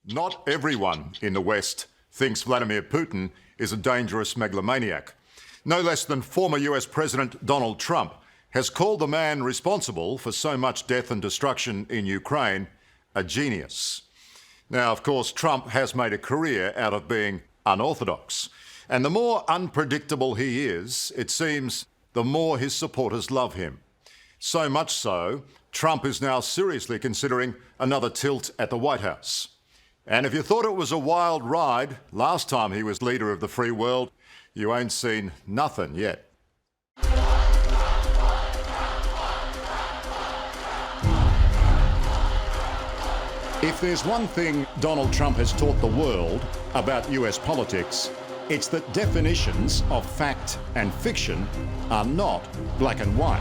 Not everyone in the West thinks Vladimir Putin is a dangerous megalomaniac. No less than former US President Donald Trump has called the man responsible for so much death and destruction in Ukraine a genius. Now, of course, Trump has made a career out of being unorthodox. And the more unpredictable he is, it seems, the more his supporters love him. So much so, Trump is now seriously considering another tilt at the White House. And if you thought it was a wild ride last time he was leader of the free world, you ain't seen nothing yet. If there's one thing Donald Trump has taught the world about US politics, it's that definitions of fact and fiction are not black and white.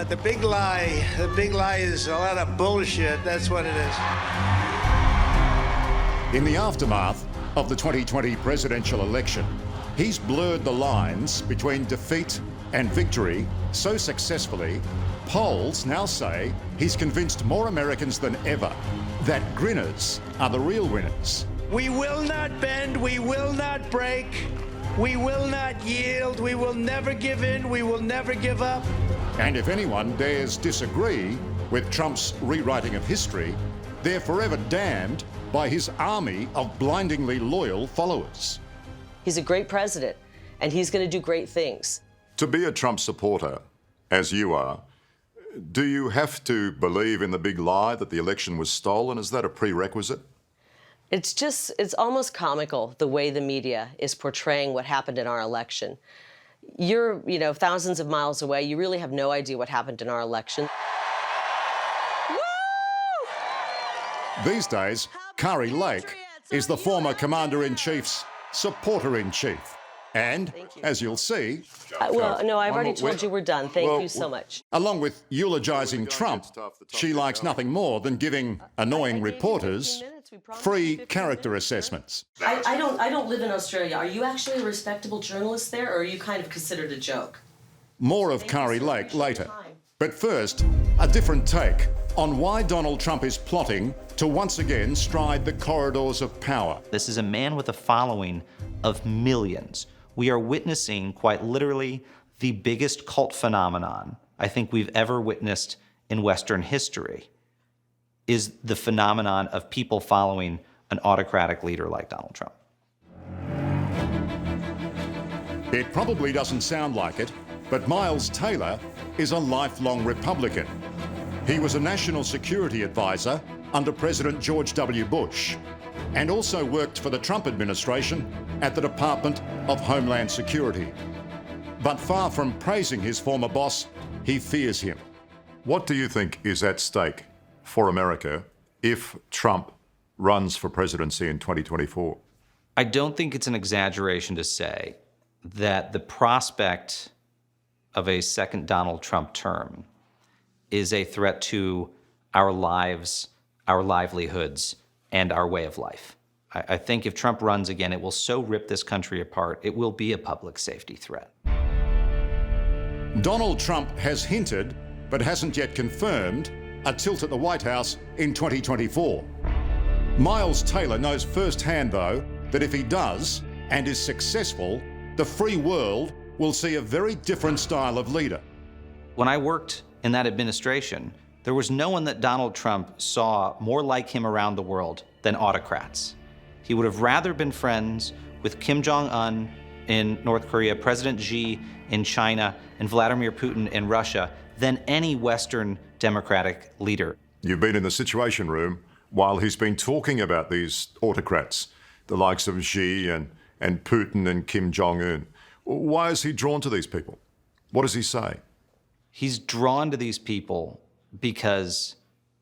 The big lie is a lot of bullshit. That's what it is. In the aftermath of the 2020 presidential election, he's blurred the lines between defeat and victory so successfully, polls now say he's convinced more Americans than ever that grinners are the real winners. We will not bend, we will not break, we will not yield, we will never give in, we will never give up. And if anyone dares disagree with Trump's rewriting of history, they're forever damned by his army of blindingly loyal followers. He's a great president, and he's going to do great things. To be a Trump supporter, as you are, do you have to believe in the big lie that the election was stolen? Is that a prerequisite? It's almost comical the way the media is portraying what happened in our election. You're, thousands of miles away. You really have no idea what happened in our election. Woo! These days, Kari Lake is the former Commander-in-Chief's supporter-in-chief. And, as you'll see... I've already told you we're done. Thank you so much. Along with eulogising Trump, she likes nothing more than giving annoying reporters free character assessments. I don't live in Australia. Are you actually a respectable journalist there, or are you kind of considered a joke? More of Kari Lake later. But first, a different take on why Donald Trump is plotting to once again stride the corridors of power. This is a man with a following of millions. We are witnessing, quite literally, the biggest cult phenomenon I think we've ever witnessed in Western history, is the phenomenon of people following an autocratic leader like Donald Trump. It probably doesn't sound like it, but Miles Taylor is a lifelong Republican. He was a national security advisor under President George W. Bush, and also worked for the Trump administration at the Department of Homeland Security. But far from praising his former boss, he fears him. What do you think is at stake for America if Trump runs for presidency in 2024? I don't think it's an exaggeration to say that the prospect of a second Donald Trump term is a threat to our lives, our livelihoods, and our way of life. I think if Trump runs again, it will so rip this country apart, it will be a public safety threat. Donald Trump has hinted, but hasn't yet confirmed, a tilt at the White House in 2024. Miles Taylor knows firsthand, though, that if he does, and is successful, the free world will see a very different style of leader. When I worked in that administration, there was no one that Donald Trump saw more like him around the world than autocrats. He would have rather been friends with Kim Jong-un in North Korea, President Xi in China, and Vladimir Putin in Russia than any Western democratic leader. You've been in the Situation Room while he's been talking about these autocrats, the likes of Xi and Putin and Kim Jong-un. Why is he drawn to these people? What does he say? He's drawn to these people because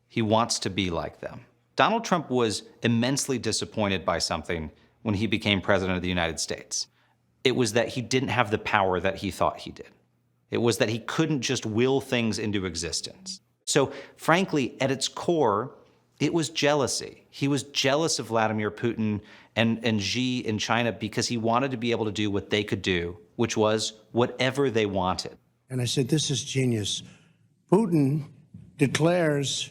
he wants to be like them. Donald Trump was immensely disappointed by something when he became president of the United States. It was that he didn't have the power that he thought he did. It was that he couldn't just will things into existence. So frankly, at its core, it was jealousy. He was jealous of Vladimir Putin and Xi in China because he wanted to be able to do what they could do, which was whatever they wanted. And I said, this is genius. Putin declares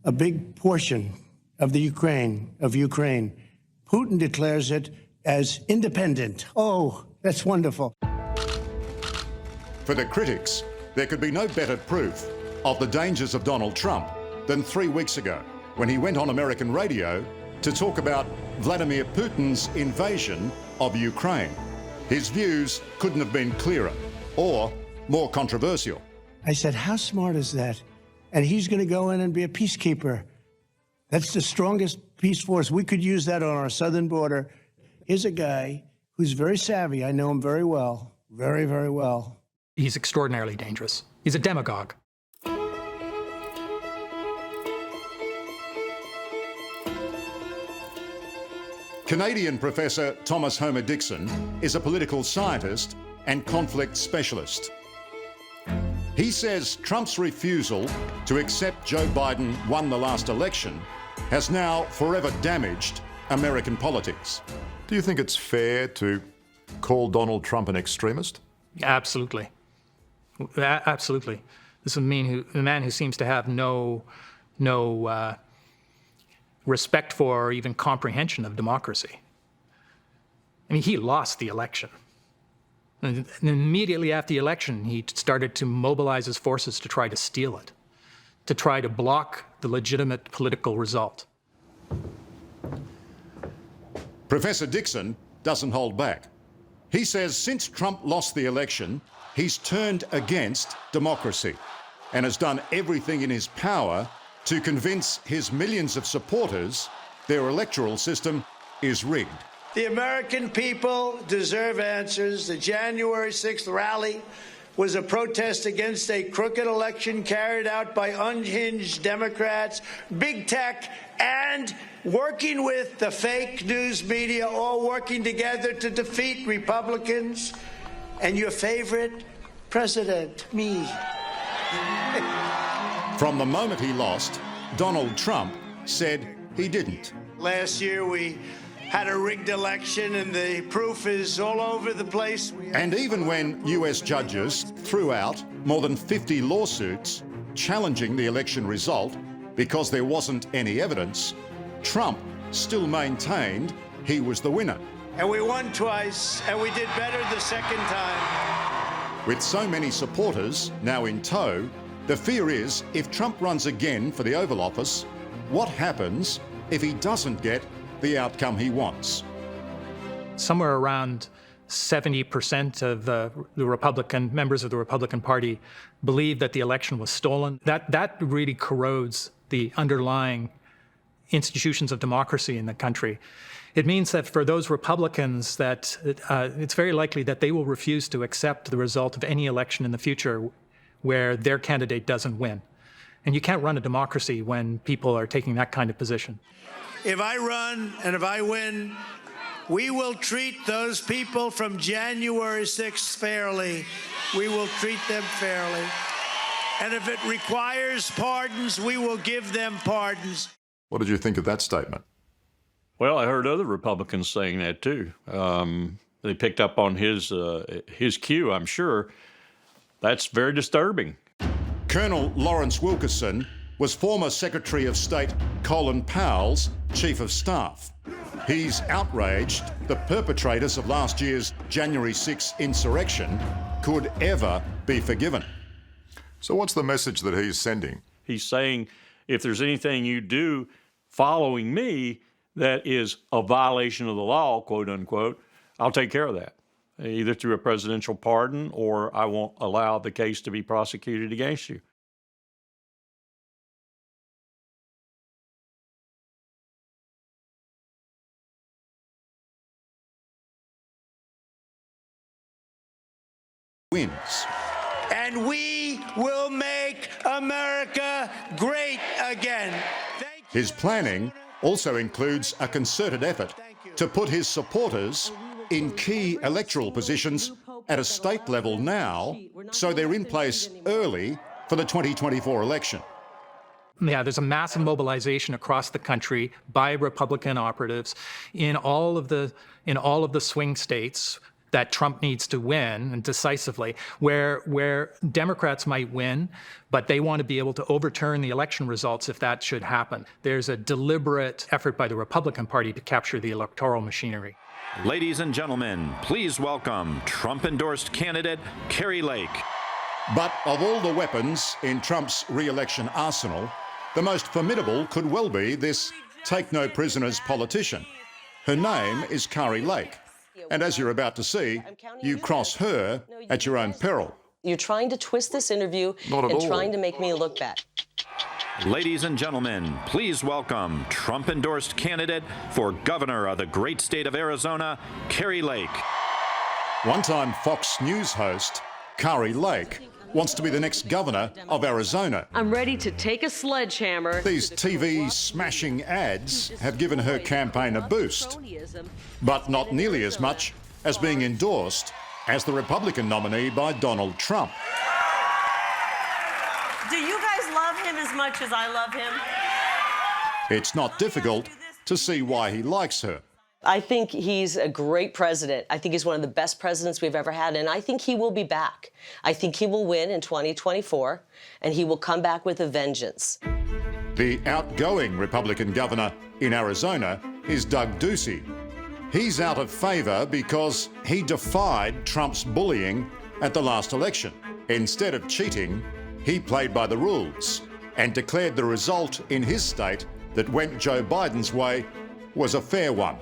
a big portion of the Ukraine. Putin declares it as independent. Oh, that's wonderful. For the critics, there could be no better proof of the dangers of Donald Trump than 3 weeks ago, when he went on American radio to talk about Vladimir Putin's invasion of Ukraine. His views couldn't have been clearer or more controversial. I said, how smart is that? And he's going to go in and be a peacekeeper. That's the strongest peace force. We could use that on our southern border. Here's a guy who's very savvy. I know him very well, very, very well. He's extraordinarily dangerous. He's a demagogue. Canadian professor Thomas Homer Dixon is a political scientist and conflict specialist. He says Trump's refusal to accept Joe Biden won the last election has now forever damaged American politics. Do you think it's fair to call Donald Trump an extremist? Absolutely. Absolutely. This is a man who seems to have no respect for or even comprehension of democracy. I mean, he lost the election. And immediately after the election, he started to mobilize his forces to try to steal it, to try to block the legitimate political result. Professor Dixon doesn't hold back. He says since Trump lost the election, he's turned against democracy and has done everything in his power to convince his millions of supporters their electoral system is rigged. The American people deserve answers. The January 6th rally was a protest against a crooked election carried out by unhinged Democrats, big tech, and working with the fake news media, all working together to defeat Republicans and your favorite president, me. From the moment he lost, Donald Trump said he didn't. Last year we had a rigged election and the proof is all over the place. And even when US judges threw out more than 50 lawsuits challenging the election result because there wasn't any evidence, Trump still maintained he was the winner. And we won twice, and we did better the second time. With so many supporters now in tow, the fear is if Trump runs again for the Oval Office, what happens if he doesn't get the outcome he wants? Somewhere around 70% of the Republican members of the Republican Party believe that the election was stolen. That really corrodes the underlying institutions of democracy in the country. It means that for those Republicans that it's very likely that they will refuse to accept the result of any election in the future where their candidate doesn't win. And you can't run a democracy when people are taking that kind of position. If I run and if I win, we will treat those people from January 6th fairly. We will treat them fairly. And if it requires pardons, we will give them pardons. What did you think of that statement? Well, I heard other Republicans saying that too. They picked up on his cue, I'm sure. That's very disturbing. Colonel Lawrence Wilkerson was former Secretary of State Colin Powell's Chief of Staff. He's outraged the perpetrators of last year's January 6 insurrection could ever be forgiven. So what's the message that he's sending? He's saying, if there's anything you do following me that is a violation of the law, quote unquote, I'll take care of that, either through a presidential pardon or I won't allow the case to be prosecuted against you. Wins. And we will make America great again. His planning also includes a concerted effort to put his supporters in key electoral positions at a state level now, so they're in place early for the 2024 election. Yeah, there's a massive mobilization across the country by Republican operatives in all of the swing states that Trump needs to win, and decisively, where Democrats might win, but they want to be able to overturn the election results if that should happen. There's a deliberate effort by the Republican Party to capture the electoral machinery. Ladies and gentlemen, please welcome Trump-endorsed candidate Kari Lake. But of all the weapons in Trump's re-election arsenal, the most formidable could well be this take-no-prisoners politician. Her name is Kari Lake. And as you're about to see, you cross her at your own peril. You're trying to twist this interview Not at and all. trying to make me look bad. Ladies and gentlemen, please welcome Trump-endorsed candidate for governor of the great state of Arizona, Kari Lake. One-time Fox News host, Kari Lake, wants to be the next governor of Arizona. I'm ready to take a sledgehammer. These TV smashing ads have given her campaign a boost, but not nearly as much as being endorsed as the Republican nominee by Donald Trump. Do you guys love him as much as I love him? It's not difficult to see why he likes her. I think he's a great president. I think he's one of the best presidents we've ever had, and I think he will be back. I think he will win in 2024, and he will come back with a vengeance. The outgoing Republican governor in Arizona is Doug Ducey. He's out of favour because he defied Trump's bullying at the last election. Instead of cheating, he played by the rules and declared the result in his state that went Joe Biden's way was a fair one.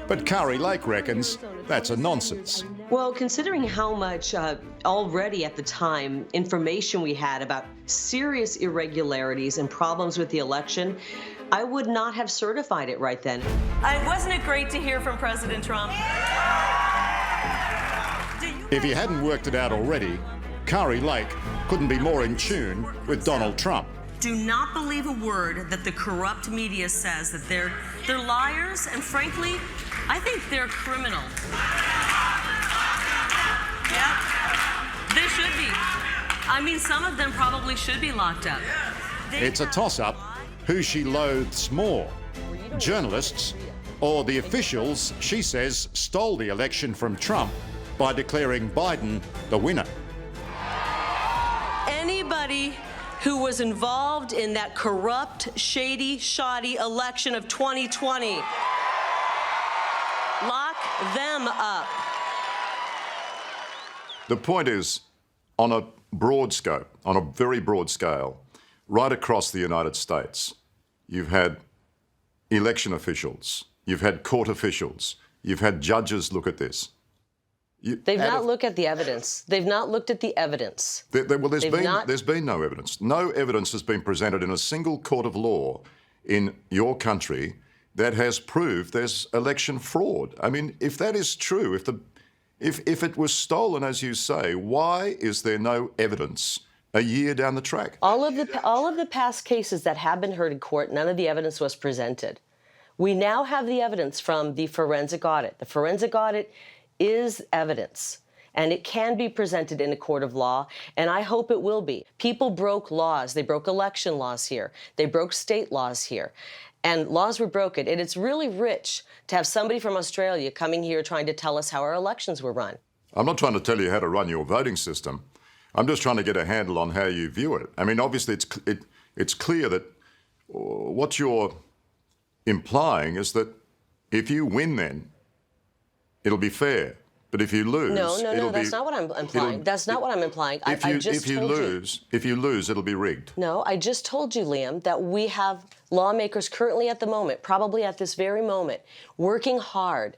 But Kari Lake reckons that's a nonsense. Well, considering how much already at the time information we had about serious irregularities and problems with the election, I would not have certified it right then. Wasn't it great to hear from President Trump? If you hadn't worked it out already, Kari Lake couldn't be more in tune with Donald Trump. Do not believe a word that the corrupt media says, that they're liars, and frankly, I think they're criminal. Yeah, they should be. I mean, some of them probably should be locked up. It's a toss-up who she loathes more, journalists or the officials she says stole the election from Trump by declaring Biden the winner. Anybody who was involved in that corrupt, shady, shoddy election of 2020. Lock them up. The point is, on a broad scope, on a very broad scale, right across the United States, you've had election officials, you've had court officials, you've had judges look at this. They've not looked at the evidence. They've not looked at the evidence. There's been no evidence. No evidence has been presented in a single court of law in your country that has proved there's election fraud. I mean, if that is true, if it was stolen, as you say, why is there no evidence a year down the track? All of the past cases that have been heard in court, none of the evidence was presented. We now have the evidence from the forensic audit. The forensic audit is evidence, and it can be presented in a court of law, and I hope it will be. People broke laws. They broke election laws here. They broke state laws here, and laws were broken. And it's really rich to have somebody from Australia coming here trying to tell us how our elections were run. I'm not trying to tell you how to run your voting system. I'm just trying to get a handle on how you view it. I mean, obviously, it's clear that what you're implying is that if you win, then it'll be fair. But if you lose, no, that's not what I'm implying. That's not what I'm implying. If you lose, it'll be rigged. No, I just told you, Liam, that we have lawmakers currently at the moment, probably at this very moment, working hard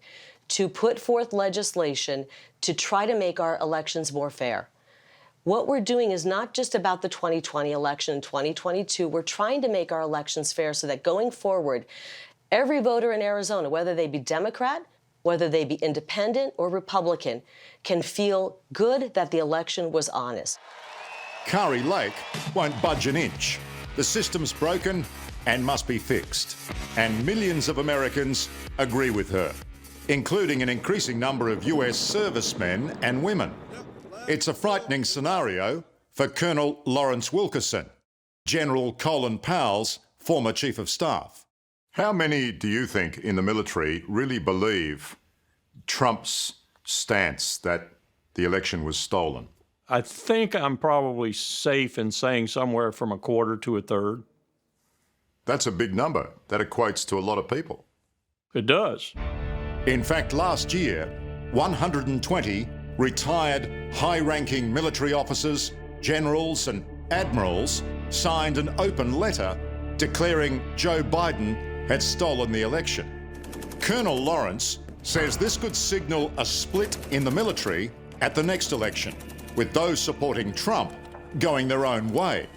to put forth legislation to try to make our elections more fair. What we're doing is not just about the 2020 election, 2022. We're trying to make our elections fair so that going forward, every voter in Arizona, whether they be Democrat, whether they be independent or Republican, can feel good that the election was honest. Kari Lake won't budge an inch. The system's broken and must be fixed. And millions of Americans agree with her, including an increasing number of US servicemen and women. It's a frightening scenario for Colonel Lawrence Wilkerson, General Colin Powell's former Chief of Staff. How many do you think in the military really believe Trump's stance that the election was stolen? I think I'm probably safe in saying somewhere from a quarter to a third. That's a big number. That equates to a lot of people. It does. In fact, last year, 120 retired high-ranking military officers, generals and admirals signed an open letter declaring Joe Biden had stolen the election. Colonel Lawrence says this could signal a split in the military at the next election, with those supporting Trump going their own way.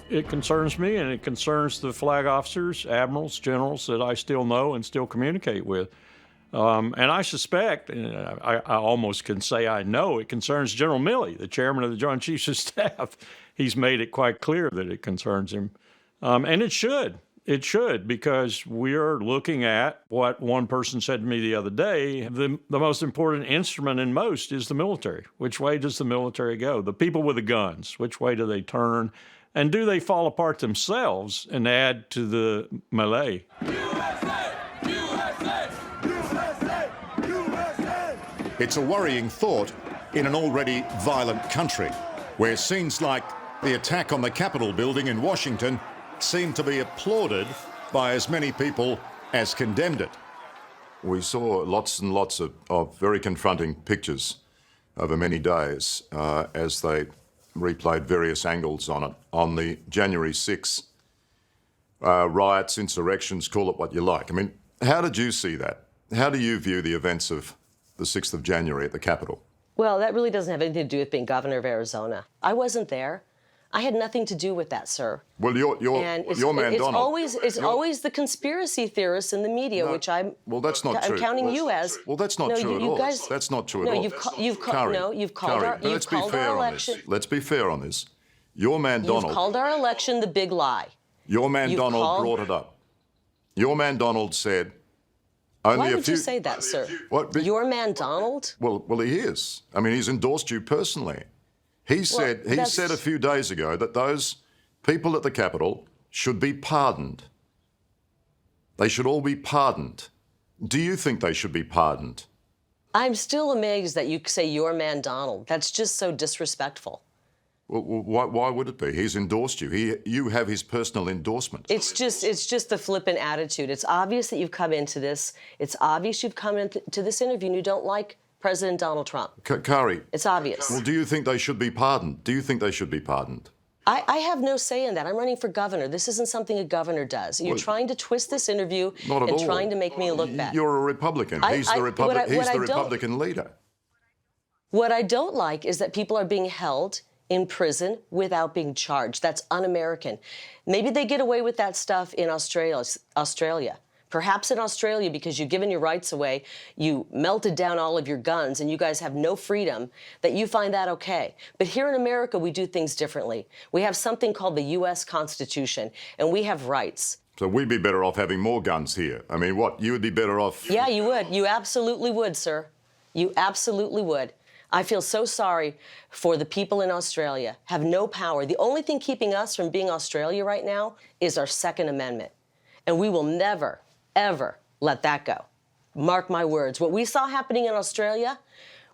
It concerns me, and it concerns the flag officers, admirals, generals that I still know and still communicate with. And I suspect, and I almost can say I know, it concerns General Milley, the chairman of the Joint Chiefs of Staff. He's made it quite clear that it concerns him. And it should. It should, because we are looking at what one person said to me the other day. The most important instrument in most is the military. Which way does the military go? The people with the guns, which way do they turn? And do they fall apart themselves and add to the melee? USA! USA! USA! USA! It's a worrying thought in an already violent country, where scenes like the attack on the Capitol building in Washington seem to be applauded by as many people as condemned it. We saw lots and lots of very confronting pictures over many days as they replayed various angles on it. On the January 6th riots, insurrections, call it what you like. I mean, how did you see that? How do you view the events of the 6th of January at the Capitol? Well, that really doesn't have anything to do with being governor of Arizona. I wasn't there. I had nothing to do with that, sir. Well, your man Donald. It's always the conspiracy theorists in the media, which I'm. Well, that's not true. I'm counting you as. Well, that's not true at all. That's not true at all. You've called our election. Let's be fair on this. Your man Donald. You've called our election the big lie. Your man Donald brought it up. Your man Donald said. Why would you say that, sir? What? Your man Donald? Well, he is. I mean, he's endorsed you personally. He said a few days ago that those people at the Capitol should be pardoned. They should all be pardoned. Do you think they should be pardoned? I'm still amazed that you say your man Donald. That's just so disrespectful. Well, why would it be? He's endorsed you. You have his personal endorsement. It's just the flippant attitude. It's obvious that you've come into this. It's obvious you've come into this interview and you don't like President Donald Trump. Kari. It's obvious. Well, do you think they should be pardoned? Do you think they should be pardoned? I have no say in that. I'm running for governor. This isn't something a governor does. You're trying to twist this interview and trying to make me look bad. You're a Republican. He's the Republican leader. What I don't like is that people are being held in prison without being charged. That's un-American. Maybe they get away with that stuff in Australia. Perhaps in Australia, because you've given your rights away, you melted down all of your guns, and you guys have no freedom, that you find that okay. But here in America, we do things differently. We have something called the U.S. Constitution, and we have rights. So we'd be better off having more guns here. I mean, what? You would be better off... Yeah, you would. You absolutely would, sir. You absolutely would. I feel so sorry for the people in Australia, have no power. The only thing keeping us from being Australia right now is our Second Amendment. And we will never, ever let that go. Mark my words. What we saw happening in Australia,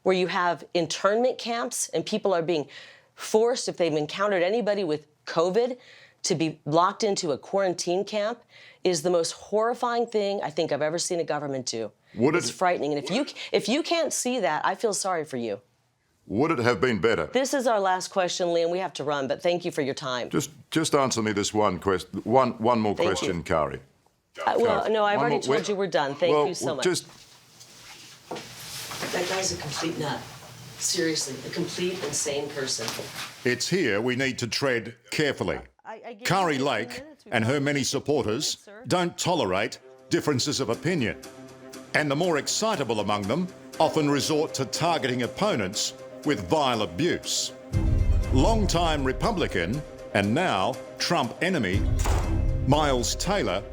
where you have internment camps and people are being forced, if they've encountered anybody with COVID, to be locked into a quarantine camp, is the most horrifying thing I think I've ever seen a government do. It's frightening. And if you can't see that, I feel sorry for you. Would it have been better? This is our last question, Liam. We have to run, but thank you for your time. Just answer me this one question. One more question, Kari. Well, no, I've already told you we're done. Thank you so much. That guy's a complete nut. Seriously, a complete insane person. It's here we need to tread carefully. Kari Lake and her many supporters don't tolerate differences of opinion. And the more excitable among them often resort to targeting opponents with vile abuse. Longtime Republican and now Trump enemy, Miles Taylor,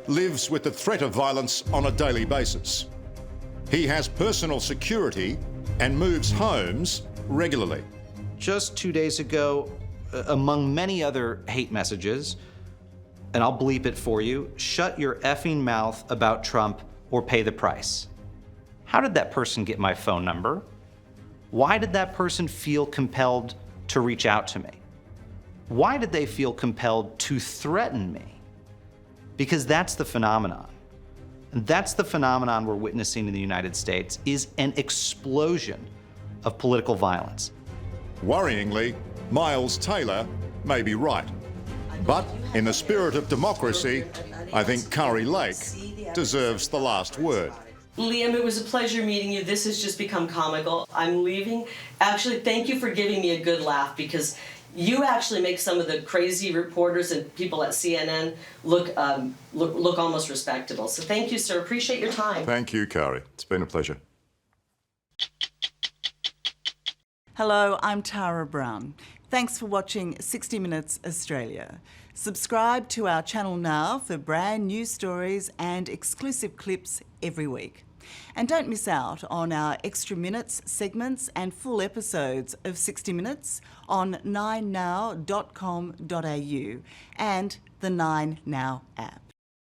lives with the threat of violence on a daily basis. He has personal security and moves homes regularly. Just 2 days ago, among many other hate messages, and I'll bleep it for you, shut your effing mouth about Trump or pay the price. How did that person get my phone number? Why did that person feel compelled to reach out to me? Why did they feel compelled to threaten me? Because that's the phenomenon. And that's the phenomenon we're witnessing in the United States, is an explosion of political violence. Worryingly, Miles Taylor may be right. But in the spirit of democracy, I think Kari Lake deserves the last word. Liam, it was a pleasure meeting you. This has just become comical. I'm leaving. Actually, thank you for giving me a good laugh, because you actually make some of the crazy reporters and people at CNN look almost respectable. So thank you, sir. Appreciate your time. Thank you, Kari. It's been a pleasure. Hello, I'm Tara Brown. Thanks for watching 60 Minutes Australia. Subscribe to our channel now for brand new stories and exclusive clips every week. And don't miss out on our extra minutes, segments and full episodes of 60 Minutes on 9now.com.au and the 9Now app.